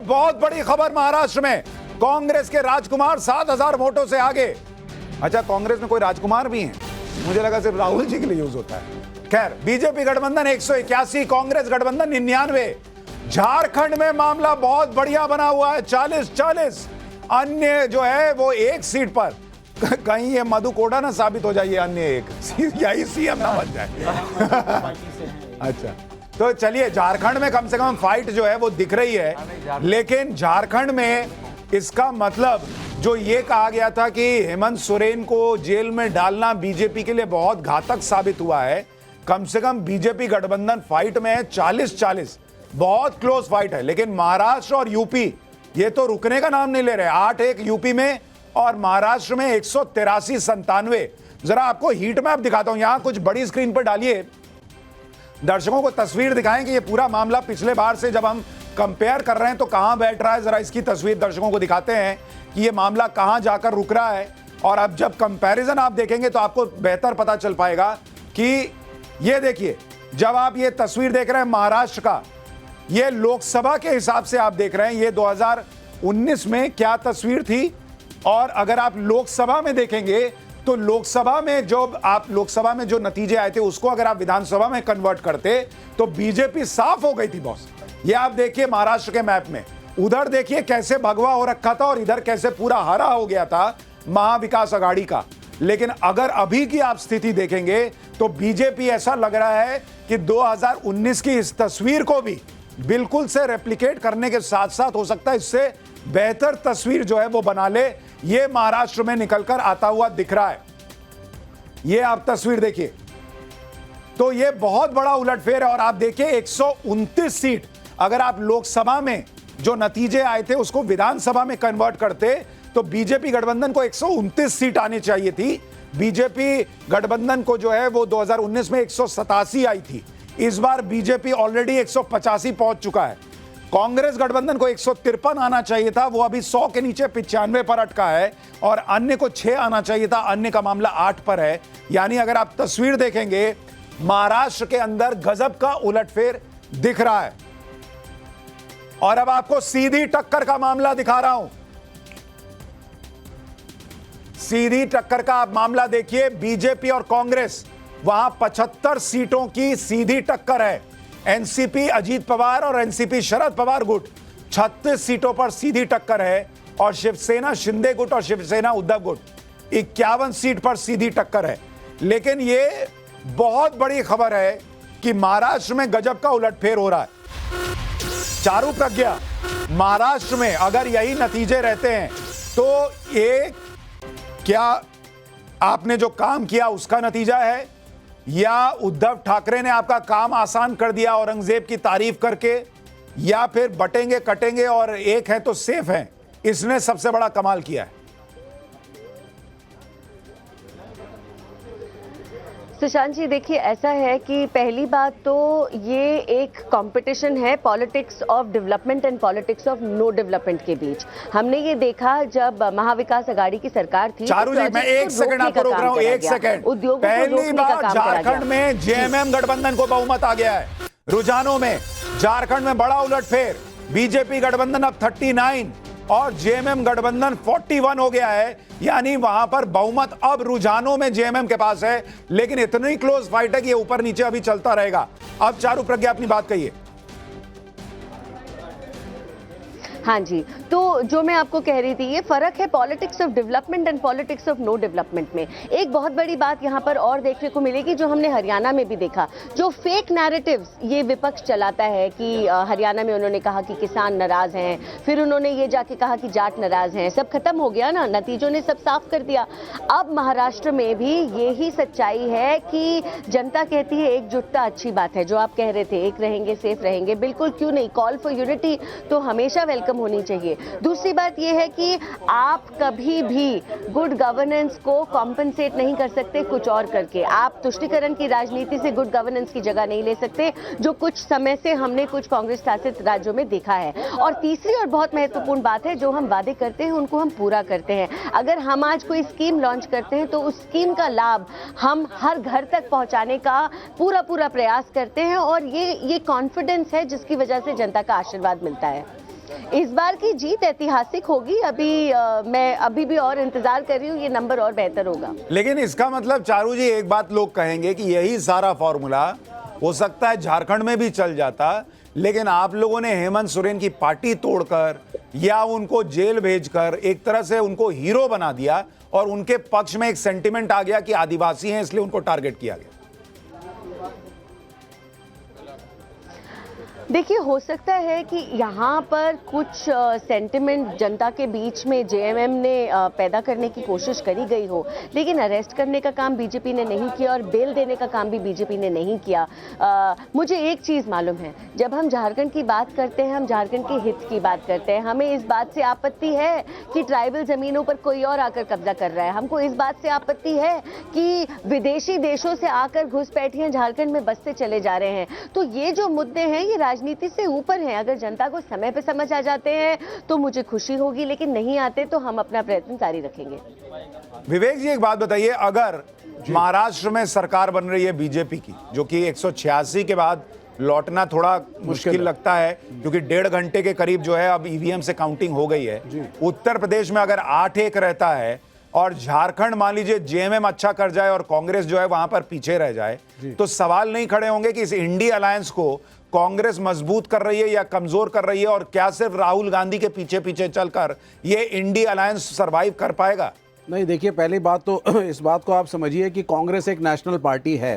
बहुत बड़ी खबर महाराष्ट्र में, कांग्रेस के राजकुमार 7,000 वोटों से आगे। अच्छा, कांग्रेस में कोई राजकुमार भी हैं? मुझे लगा सिर्फ राहुल जी के लिए यूज होता है। खैर, बीजेपी गठबंधन 181, कांग्रेस गठबंधन 99। झारखंड में मामला बहुत बढ़िया बना हुआ है, 40-40। अन्य जो है वो एक सीट पर, कहीं ये मधु कोड़ा ना साबित हो जाए अन्य एक यही सीएम ना बन जाए। अच्छा, तो चलिए, झारखंड में कम से कम फाइट जो है वो दिख रही है। लेकिन झारखंड में इसका मतलब जो ये कहा गया था कि हेमंत सोरेन को जेल में डालना बीजेपी के लिए बहुत घातक साबित हुआ है। कम से कम बीजेपी गठबंधन फाइट में है 40-40, बहुत क्लोज फाइट है। लेकिन महाराष्ट्र और यूपी ये तो रुकने का नाम नहीं ले रहे। 8-1 यूपी में और महाराष्ट्र में 183-97। जरा आपको हीट मैप दिखाता हूं, यहां कुछ बड़ी स्क्रीन पर डालिए, दर्शकों को तस्वीर दिखाएं कि ये पूरा मामला पिछले बार से जब हम कंपेयर कर रहे हैं तो कहां बैठ रहा है। जरा इसकी तस्वीर दर्शकों को दिखाते हैं कि ये मामला कहां जाकर रुक रहा है। और अब जब कंपैरिजन आप देखेंगे तो आपको बेहतर पता चल पाएगा कि ये देखिए, जब आप ये तस्वीर देख रहे हैं महाराष्ट्र का, ये लोकसभा के हिसाब से आप देख रहे हैं ये 2019 में क्या तस्वीर थी। और अगर आप लोकसभा में देखेंगे तो लोकसभा में जो नतीजे आए थे उसको अगर आप विधानसभा में कन्वर्ट करते तो बीजेपी साफ हो गई थी बॉस। ये आप देखिए महाराष्ट्र के मैप में, उधर देखिए कैसे भगवा हो रखा था और इधर कैसे पूरा हरा हो गया था महाविकास आघाड़ी का। लेकिन अगर अभी की आप स्थिति देखेंगे तो बीजेपी ऐसा लग रहा है कि 2019 की इस तस्वीर को भी बिल्कुल से रेप्लिकेट करने के साथ साथ हो सकता है इससे बेहतर तस्वीर जो है वो बना ले। ये महाराष्ट्र में निकलकर आता हुआ दिख रहा है। ये आप तस्वीर देखिए, तो ये बहुत बड़ा उलटफेर है। और आप देखिए 129 सीट, अगर आप लोकसभा में जो नतीजे आए थे उसको विधानसभा में कन्वर्ट करते तो बीजेपी गठबंधन को 129 सीट आनी चाहिए थी। बीजेपी गठबंधन को जो है वो 2019 में 187 आई थी। इस बार बीजेपी ऑलरेडी 185 पहुंच चुका है। कांग्रेस गठबंधन को 153 आना चाहिए था, वो अभी 100 के नीचे 95 पर अटका है। और अन्य को 6 आना चाहिए था, अन्य का मामला 8 पर है। यानी अगर आप तस्वीर देखेंगे महाराष्ट्र के अंदर गजब का उलटफेर दिख रहा है। और अब आपको सीधी टक्कर का मामला दिखा रहा हूं। सीधी टक्कर का आप मामला देखिए, बीजेपी और कांग्रेस, वहां 75 सीटों की सीधी टक्कर है। एनसीपी अजीत पवार और एनसीपी शरद पवार गुट 36 सीटों पर सीधी टक्कर है। और शिवसेना शिंदे गुट और शिवसेना उद्धव गुट 51 सीट पर सीधी टक्कर है। लेकिन ये बहुत बड़ी खबर है कि महाराष्ट्र में गजब का उलटफेर हो रहा है। चारू प्रज्ञा, महाराष्ट्र में अगर यही नतीजे रहते हैं तो ये क्या आपने जो काम किया उसका नतीजा है, या उद्धव ठाकरे ने आपका काम आसान कर दिया औरंगजेब की तारीफ करके, या फिर बटेंगे कटेंगे और एक है तो सेफ है, इसने सबसे बड़ा कमाल किया है। सुशांत जी, देखिए ऐसा है कि पहली बात तो ये एक कंपटीशन है politics of development and politics of no development के बीच। हमने ये देखा जब महाविकास आघाड़ी की सरकार थी। चारू जी, मैं एक सेकंड आपको रोक रहा हूं, एक सेकंड। पहली बार झारखंड में जेएमएम गठबंधन को बहुमत आ गया है। रुझानों में झारखंड में बड़ा उलटफेर, बीजेपी गठबंधन अब 39 और जेएमएम गठबंधन 41 हो गया है। यानी वहां पर बहुमत अब रुझानों में जेएमएम के पास है। लेकिन इतनी क्लोज फाइट है कि ये ऊपर नीचे अभी चलता रहेगा। अब चारू प्रज्ञा अपनी बात कहिए। हाँ जी, तो जो मैं आपको कह रही थी, ये फर्क है politics of development and politics of no development में। एक बहुत बड़ी बात यहाँ पर और देखने को मिलेगी, जो हमने हरियाणा में भी देखा, जो फेक नैरेटिव्स ये विपक्ष चलाता है कि हरियाणा में उन्होंने कहा कि किसान नाराज हैं, फिर उन्होंने ये जाके कहा कि जाट नाराज हैं। सब खत्म हो गया ना, नतीजों ने सब साफ कर दिया। अब महाराष्ट्र में भी यही सच्चाई है कि जनता कहती है एकजुटता अच्छी बात है। जो आप कह रहे थे, एक रहेंगे सेफ रहेंगे, बिल्कुल क्यों नहीं, कॉल फॉर यूनिटी तो हमेशा वेलकम होनी चाहिए। दूसरी बात यह है कि आप कभी भी गुड गवर्नेंस को कॉम्पनसेट नहीं कर सकते कुछ और करके। आप तुष्टीकरण की राजनीति से गुड गवर्नेंस की जगह नहीं ले सकते, जो कुछ समय से हमने कुछ कांग्रेस शासित राज्यों में देखा है। और तीसरी और बहुत महत्वपूर्ण बात है, जो हम वादे करते हैं उनको हम पूरा करते हैं। अगर हम आज कोई स्कीम लॉन्च करते हैं तो उस स्कीम का लाभ हम हर घर तक पहुंचाने का पूरा प्रयास करते हैं। और ये कॉन्फिडेंस है जिसकी वजह से जनता का आशीर्वाद मिलता है। इस बार की जीत ऐतिहासिक होगी। मैं अभी भी और इंतजार कर रही हूँ, ये नंबर और बेहतर होगा। लेकिन इसका मतलब चारू जी, एक बात लोग कहेंगे कि यही सारा फॉर्मूला हो सकता है झारखंड में भी चल जाता, लेकिन आप लोगों ने हेमंत सोरेन की पार्टी तोड़कर या उनको जेल भेजकर एक तरह से उनको हीरो बना दिया और उनके पक्ष में एक सेंटिमेंट आ गया कि आदिवासी हैं, इसलिए उनको टारगेट किया गया। देखिए, हो सकता है कि यहाँ पर कुछ सेंटिमेंट जनता के बीच में जेएमएम ने पैदा करने की कोशिश करी गई हो, लेकिन अरेस्ट करने का काम बीजेपी ने नहीं किया और बेल देने का काम भी बीजेपी ने नहीं किया। मुझे एक चीज़ मालूम है, जब हम झारखंड की बात करते हैं, हम झारखंड के हित की बात करते हैं। हमें इस बात से आपत्ति है कि ट्राइबल ज़मीनों पर कोई और आकर कब्जा कर रहा है। हमको इस बात से आपत्ति है कि विदेशी देशों से आकर घुसपैठियां झारखंड में बसते चले जा रहे हैं। तो ये जो मुद्दे हैं, ये राजनीति से ऊपर हैं। अगर जनता को समय पे समझ आ जाते हैं तो मुझे खुशी होगी, लेकिन नहीं आते तो हम अपना प्रयत्न जारी रखेंगे। विवेक जी, एक बात बताइए, अगर महाराष्ट्र में सरकार बन रही है बीजेपी की, जो कि 186 के बाद लौटना थोड़ा मुश्किल लगता है क्योंकि 1.5 घंटे के करीब जो है अब ईवीएम से काउंटिंग हो गई है। उत्तर प्रदेश में अगर 8-1 रहता है और झारखंड मान लीजिए जेएमएम अच्छा कर जाए और कांग्रेस जो है वहां पर पीछे रह जाए, तो सवाल नहीं खड़े होंगे कि इस इंडी अलायंस को कांग्रेस मजबूत कर रही है या कमजोर कर रही है, और क्या सिर्फ राहुल गांधी के पीछे पीछे चलकर ये इंडी अलायंस सरवाइव कर पाएगा? नहीं, देखिए, पहली बात तो इस बात को आप समझिए कि कांग्रेस एक नेशनल पार्टी है,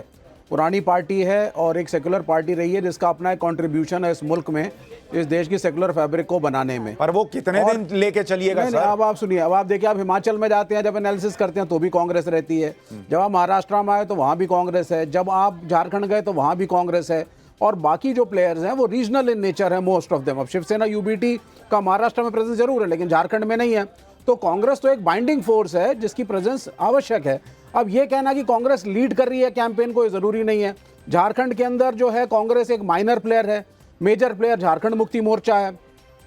पुरानी पार्टी है और एक सेकुलर पार्टी रही है, जिसका अपना एक कंट्रीब्यूशन है इस मुल्क में, इस देश की सेकुलर फैब्रिक को बनाने में। पर वो कितने दिन लेके चलिएगा सर? अब आप सुनिए, अब आप देखिए, आप हिमाचल में जाते हैं, जब एनालिसिस करते हैं तो भी कांग्रेस रहती है। जब आप महाराष्ट्र में आए तो वहाँ भी कांग्रेस है। जब आप झारखंड गए तो वहाँ भी कांग्रेस है। और बाकी जो प्लेयर्स हैं वो रीजनल इन नेचर है, मोस्ट ऑफ देम। अब शिवसेना यूबीटी का महाराष्ट्र में प्रेजेंस जरूर है, लेकिन झारखंड में नहीं है। तो कांग्रेस तो एक बाइंडिंग फोर्स है जिसकी प्रेजेंस आवश्यक है। अब ये कहना कि कांग्रेस लीड कर रही है कैंपेन को, ये जरूरी नहीं है। झारखंड के अंदर जो है कांग्रेस एक माइनर प्लेयर है, मेजर प्लेयर झारखंड मुक्ति मोर्चा है।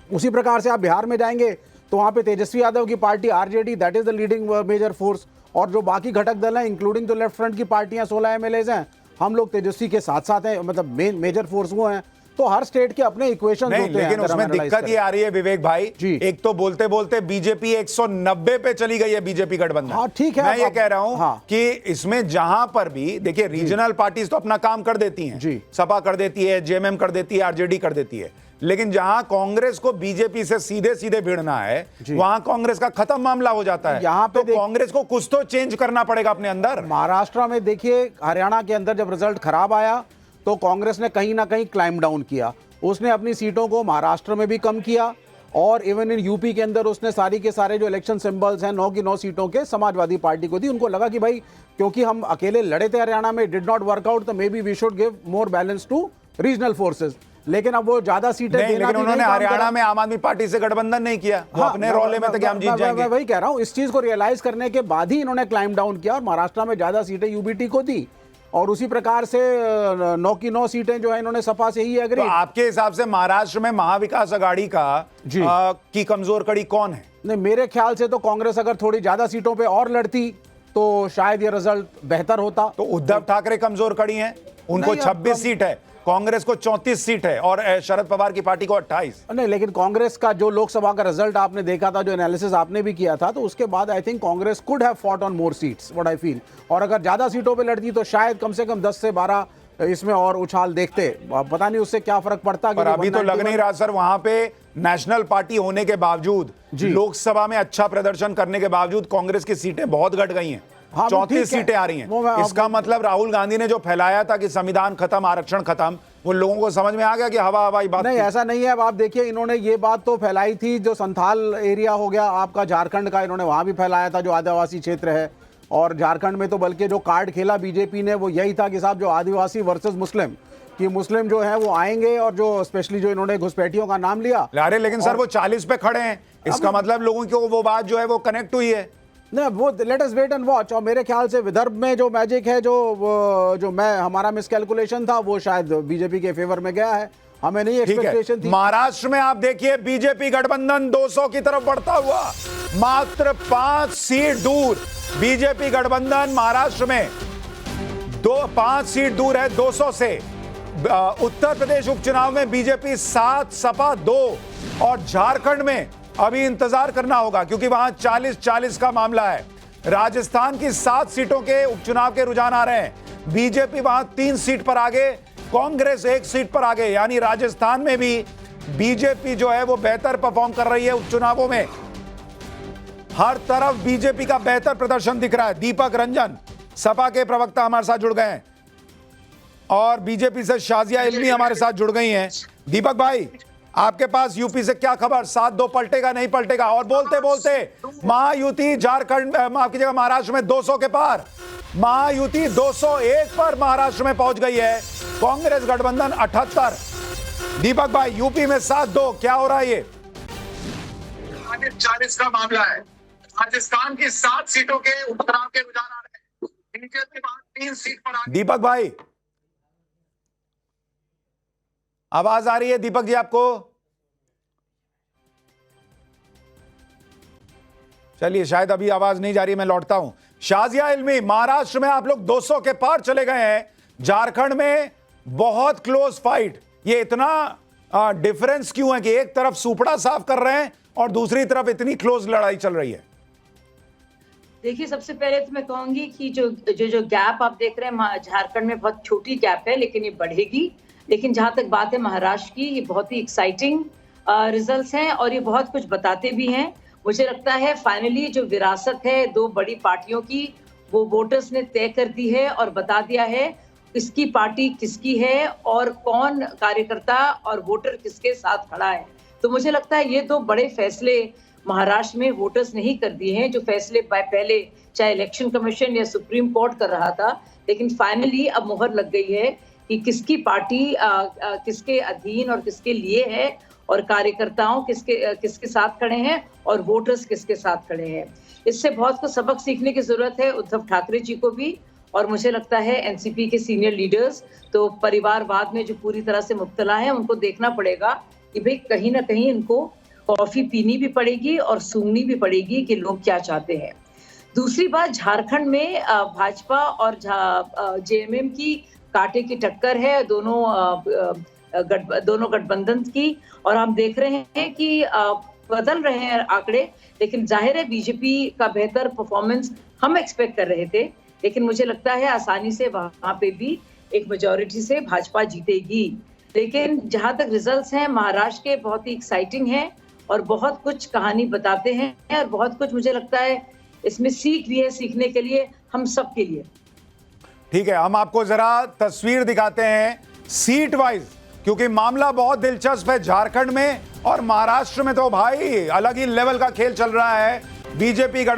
उसी प्रकार से आप बिहार में जाएंगे तो वहाँ पे तेजस्वी यादव की party RJD, that is the leading major force. और जो बाकी घटक दल हैं, इंक्लूडिंग जो लेफ्ट फ्रंट की पार्टियां, 16 एमएलएज हैं, हम लोग तेजस्वी के साथ साथ हैं, मतलब मेजर फोर्स वो हैं। तो हर स्टेट के अपने इक्वेशन होते हैं। लेकिन उसमें दिक्कत ये आ रही है विवेक भाई जी, एक तो बोलते बोलते बीजेपी 190 पे चली गई है, बीजेपी गठबंधन। हाँ, ठीक है। मैं ये कह रहा हूं हाँ, कि इसमें जहां पर भी देखिए, रीजनल पार्टीज तो अपना काम कर देती हैं जी, सपा कर देती है, जेएमएम कर देती है, आरजेडी कर देती है, लेकिन जहां कांग्रेस को बीजेपी से सीधे सीधे भिड़ना है वहां कांग्रेस का खत्म मामला हो जाता है। यहाँ पे तो कांग्रेस को कुछ तो चेंज करना पड़ेगा अपने अंदर। महाराष्ट्र में देखिए, हरियाणा के अंदर जब रिजल्ट खराब आया तो कांग्रेस ने कहीं ना कहीं क्लाइम डाउन किया। उसने अपनी सीटों को महाराष्ट्र में भी कम किया और इवन इन यूपी के अंदर उसने सारी के सारे जो इलेक्शन सिंबल्स हैं 9 की 9 सीटों के समाजवादी पार्टी को दी। उनको लगा कि भाई, क्योंकि हम अकेले लड़े थे हरियाणा में, डिड नॉट वर्कआउट, तो maybe we should give more balance to regional forces. लेकिन अब वो ज्यादा सीटें नहीं, लेकिन उन्होंने हरियाणा में आम आदमी पार्टी से गठबंधन नहीं किया। वो अपने रोले में थे कि हम जीत जाएंगे। मैं वही कह रहा हूँ, इस चीज को रियलाइज करने के बाद ही इन्होंने क्लाइम डाउन किया और महाराष्ट्र में ज्यादा सीटें यूबीटी को दी। और उसी प्रकार से 9 की 9 सीटें जो है इन्होंने सपा से ही एग्री। तो आपके हिसाब से महाराष्ट्र में महाविकास अघाड़ी का की कमजोर कड़ी कौन है? नहीं, मेरे ख्याल से तो कांग्रेस अगर थोड़ी ज्यादा सीटों पे और लड़ती तो शायद ये रिजल्ट बेहतर होता। तो उद्धव ठाकरे कमजोर कड़ी हैं, उनको 26 सीट है, कांग्रेस को 34 सीट है और शरद पवार की पार्टी को 28। नहीं, लेकिन कांग्रेस का जो लोकसभा का रिजल्ट आपने देखा था, जो एनालिसिस आपने भी किया था, तो उसके बाद I think Congress could have fought on more seats, what I feel. और अगर ज्यादा सीटों पे लड़ती तो शायद कम से कम 10 से 12 इसमें और उछाल देखते। पता नहीं उससे क्या फर्क पड़ता। पर अभी तो लग नहीं रहा सर, वहां पे नेशनल पार्टी होने के बावजूद, लोकसभा में अच्छा प्रदर्शन करने के बावजूद कांग्रेस की सीटें बहुत घट गई हैं। 34 सीटें आ रही हैं। इसका मतलब राहुल गांधी ने जो फैलाया था कि संविधान खत्म, आरक्षण खत्म, वो लोगों को समझ में आ गया कि हवा हवाई बात नहीं, ऐसा नहीं है। अब आप देखिए, इन्होंने ये बात तो फैलाई थी, जो संथाल एरिया हो गया आपका झारखंड का, इन्होंने वहां भी फैलाया था, जो आदिवासी क्षेत्र है। और झारखंड में तो बल्कि जो कार्ड खेला बीजेपी ने वो यही था कि साहब, जो आदिवासी वर्सेस मुस्लिम, कि मुस्लिम जो है वो आएंगे, और जो स्पेशली जो इन्होंने घुसपैठियों का नाम लिया। अरे लेकिन सर वो 40 पे खड़े हैं, इसका मतलब लोगों की वो बात जो है वो कनेक्ट हुई है। नहीं, वो let us wait and watch. और मेरे ख्याल से विदर्भ में जो मैजिक है, जो हमारा मिसकैलकुलेशन था, वो शायद बीजेपी के फेवर में गया है। हमें नहीं एक्सपेक्टेशन थी। महाराष्ट्र में आप देखिए, बीजेपी गठबंधन 200 की तरफ बढ़ता हुआ, मात्र 5 सीट दूर बीजेपी गठबंधन महाराष्ट्र में 5 सीट दूर है 200 से। उत्तर प्रदेश उपचुनाव में बीजेपी 7, सपा 2 और झारखंड में अभी इंतजार करना होगा क्योंकि वहां 40-40 का मामला है। राजस्थान की 7 सीटों के उपचुनाव के रुझान आ रहे हैं। बीजेपी वहां 3 सीट पर आगे, कांग्रेस 1 सीट पर आगे, यानी राजस्थान में भी बीजेपी जो है वो बेहतर परफॉर्म कर रही है उपचुनावों में। हर तरफ बीजेपी का बेहतर प्रदर्शन दिख रहा है। दीपक रंजन सपा के प्रवक्ता हमारे साथ जुड़ गए हैं और बीजेपी से शाजिया इल्मी हमारे साथ जुड़ गई हैं। दीपक भाई, आपके पास यूपी से क्या खबर? 7-2 पलटेगा नहीं पलटेगा? और बोलते बोलते महायुति झारखंड, माफ कीजिएगा, महाराष्ट्र में 200 के पार, महायुति 201 पर महाराष्ट्र में पहुंच गई है, कांग्रेस गठबंधन 78। दीपक भाई, यूपी में 7-2 क्या हो रहा है? ये 40 का मामला है। राजस्थान की 7 सीटों के उपचुनाव के रुझान आ रहे हैं। बीजेपी 3 सीट पर आगे। दीपक भाई, आवाज आ रही है दीपक जी आपको? चलिए, शायद अभी आवाज नहीं जा रही, मैं लौटता हूं। शाजिया इल्मी, महाराष्ट्र में आप लोग 200 के पार चले गए हैं, झारखंड में बहुत क्लोज फाइट। ये इतना डिफरेंस क्यों है कि एक तरफ सुपड़ा साफ कर रहे हैं और दूसरी तरफ इतनी क्लोज लड़ाई चल रही है? देखिए, सबसे पहले तो मैं कहूंगी कि जो गैप आप देख रहे हैं झारखंड में, बहुत छोटी गैप है, लेकिन ये बढ़ेगी। लेकिन जहां तक बात है महाराष्ट्र की, ये बहुत ही एक्साइटिंग रिजल्ट्स हैं और ये बहुत कुछ बताते भी हैं। मुझे लगता है फाइनली जो विरासत है 2 बड़ी पार्टियों की, वो वोटर्स ने तय कर दी है और बता दिया है किसकी पार्टी किसकी है और कौन कार्यकर्ता और वोटर किसके साथ खड़ा है। तो मुझे लगता है ये 2 बड़े फैसले महाराष्ट्र में वोटर्स ने ही कर दिए हैं, जो फैसले पहले चाहे इलेक्शन कमीशन या सुप्रीम कोर्ट कर रहा था। लेकिन फाइनली अब मुहर लग गई है कि किसकी पार्टी किसके अधीन और किसके लिए है और कार्यकर्ताओं किसके साथ खड़े हैं और वोटर्स किसके साथ खड़े हैं। इससे बहुत कुछ सबक सीखने की जरूरत है उद्धव ठाकरे जी को भी, और मुझे लगता है एनसीपी के सीनियर लीडर्स तो परिवारवाद में जो पूरी तरह से मुब्तला है, उनको देखना पड़ेगा कि भाई कहीं ना कहीं इनको कॉफी पीनी भी पड़ेगी और सूंघनी भी पड़ेगी कि लोग क्या चाहते हैं। दूसरी बात, झारखंड में भाजपा और जेएमएम की कांटे की टक्कर है, दोनों गठबंधन की, और हम देख रहे हैं कि बदल रहे हैं आंकड़े। लेकिन जाहिर है बीजेपी का बेहतर परफॉर्मेंस हम एक्सपेक्ट कर रहे थे, लेकिन मुझे लगता है आसानी से वहां पे भी एक मेजॉरिटी से भाजपा जीतेगी। लेकिन जहां तक रिजल्ट्स हैं महाराष्ट्र के, बहुत ही एक्साइटिंग हैं और बहुत कुछ कहानी बताते हैं और बहुत कुछ मुझे लगता है इसमें सीख भी है, सीखने के लिए हम सब के लिए। ठीक है, हम आपको जरा तस्वीर दिखाते हैं सीट वाइज, क्योंकि मामला बहुत दिलचस्प है। झारखंड में और महाराष्ट्र में तो भाई अलग ही लेवल का खेल चल रहा है। बीजेपी